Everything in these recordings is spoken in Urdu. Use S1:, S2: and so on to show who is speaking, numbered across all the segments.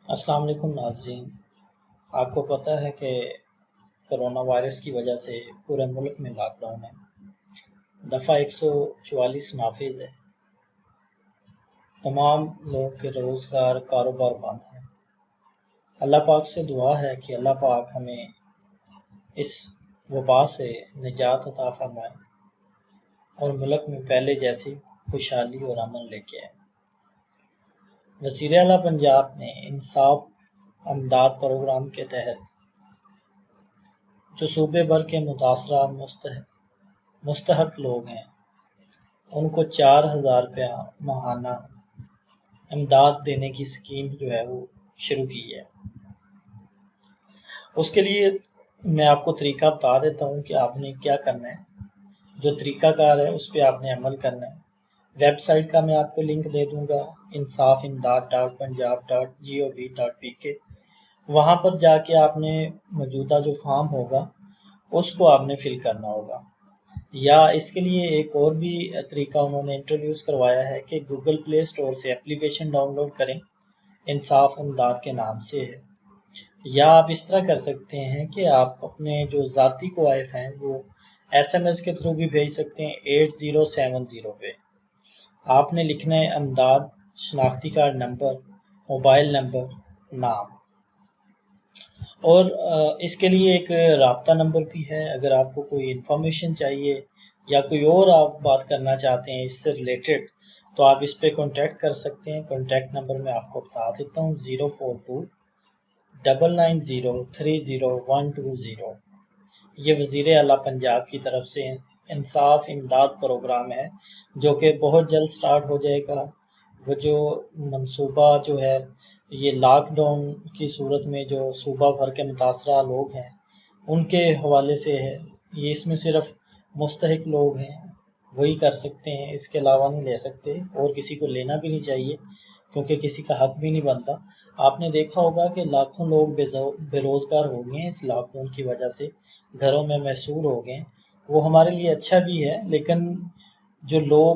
S1: السلام علیکم ناظرین، آپ کو پتہ ہے کہ کرونا وائرس کی وجہ سے پورے ملک میں لاک ڈاؤن ہے۔ دفعہ 144 نافذ ہے۔ تمام لوگوں کے روزگار کاروبار بند ہیں۔ اللہ پاک سے دعا ہے کہ اللہ پاک ہمیں اس وبا سے نجات عطا فرمائے اور ملک میں پہلے جیسی خوشحالی اور امن لے کے آئے۔ وزیر اعلیٰ پنجاب نے انصاف امداد پروگرام کے تحت جو صوبے بھر کے متاثرہ مستحق لوگ ہیں ان کو 4,000 روپیہ ماہانہ امداد دینے کی اسکیم جو ہے وہ شروع کی ہے۔ اس کے لیے میں آپ کو طریقہ بتا دیتا ہوں کہ آپ نے کیا کرنا ہے۔ جو طریقہ کار ہے اس پہ آپ نے عمل کرنا ہے۔ ویب سائٹ کا میں آپ کو لنک دے دوں گا، insafimdad.punjab.gov.pk۔ وہاں پر جا کے آپ نے موجودہ جو فارم ہوگا اس کو آپ نے فل کرنا ہوگا، یا اس کے لیے ایک اور بھی طریقہ انہوں نے انٹروڈیوس کروایا ہے کہ گوگل پلے اسٹور سے اپلیکیشن ڈاؤن لوڈ کریں، انصاف امداد کے نام سے ہے۔ یا آپ اس طرح کر سکتے ہیں کہ آپ اپنے جو ذاتی کوائف ہیں وہ SMS کے تھرو بھی بھیج سکتے ہیں 8070 پہ۔ آپ نے لکھنا ہے امداد، شناختی کارڈ نمبر، موبائل نمبر، نام، اور اس کے لیے ایک رابطہ نمبر بھی ہے۔ اگر آپ کو کوئی انفارمیشن چاہیے یا کوئی اور آپ بات کرنا چاہتے ہیں اس سے ریلیٹڈ تو آپ اس پہ کانٹیکٹ کر سکتے ہیں۔ کانٹیکٹ نمبر میں آپ کو بتا دیتا ہوں 04299030120۔ یہ وزیر اعلیٰ پنجاب کی طرف سے انصاف امداد پروگرام ہے جو کہ بہت جلد سٹارٹ ہو جائے گا۔ وہ جو منصوبہ جو ہے یہ لاک ڈاؤن کی صورت میں جو صوبہ بھر کے متاثرہ لوگ ہیں ان کے حوالے سے ہے۔ یہ اس میں صرف مستحق لوگ ہیں وہی کر سکتے ہیں، اس کے علاوہ نہیں لے سکتے، اور کسی کو لینا بھی نہیں چاہیے کیونکہ کسی کا حق بھی نہیں بنتا۔ آپ نے دیکھا ہوگا کہ لاکھوں لوگ بے روزگار ہو گئے ہیں اس لاک ڈاؤن کی وجہ سے، گھروں میں محصور ہو گئے ہیں۔ وہ ہمارے لیے اچھا بھی ہے، لیکن جو لوگ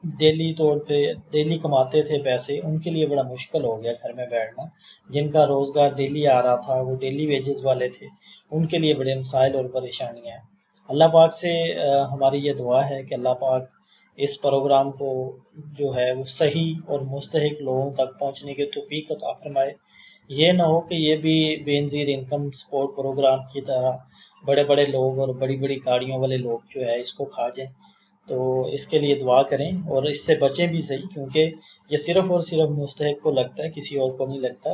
S1: ڈیلی طور پہ ڈیلی کماتے تھے پیسے، ان کے لیے بڑا مشکل ہو گیا گھر میں بیٹھنا۔ جن کا روزگار ڈیلی آ رہا تھا، وہ ڈیلی ویجز والے تھے، ان کے لیے بڑے مسائل اور پریشانیاں ہیں۔ اللہ پاک سے ہماری یہ دعا ہے کہ اللہ پاک اس پروگرام کو جو ہے وہ صحیح اور مستحق لوگوں تک پہنچنے کی توفیق عطا فرمائے۔ یہ نہ ہو کہ یہ بھی بے نظیر انکم سپورٹ پروگرام کی طرح بڑے بڑے لوگ اور بڑی بڑی گاڑیوں والے لوگ جو ہے اس کو کھا جائیں۔ تو اس کے لیے دعا کریں اور اس سے بچیں بھی صحیح، کیونکہ یہ صرف اور صرف مستحق کو لگتا ہے، کسی اور کو نہیں لگتا۔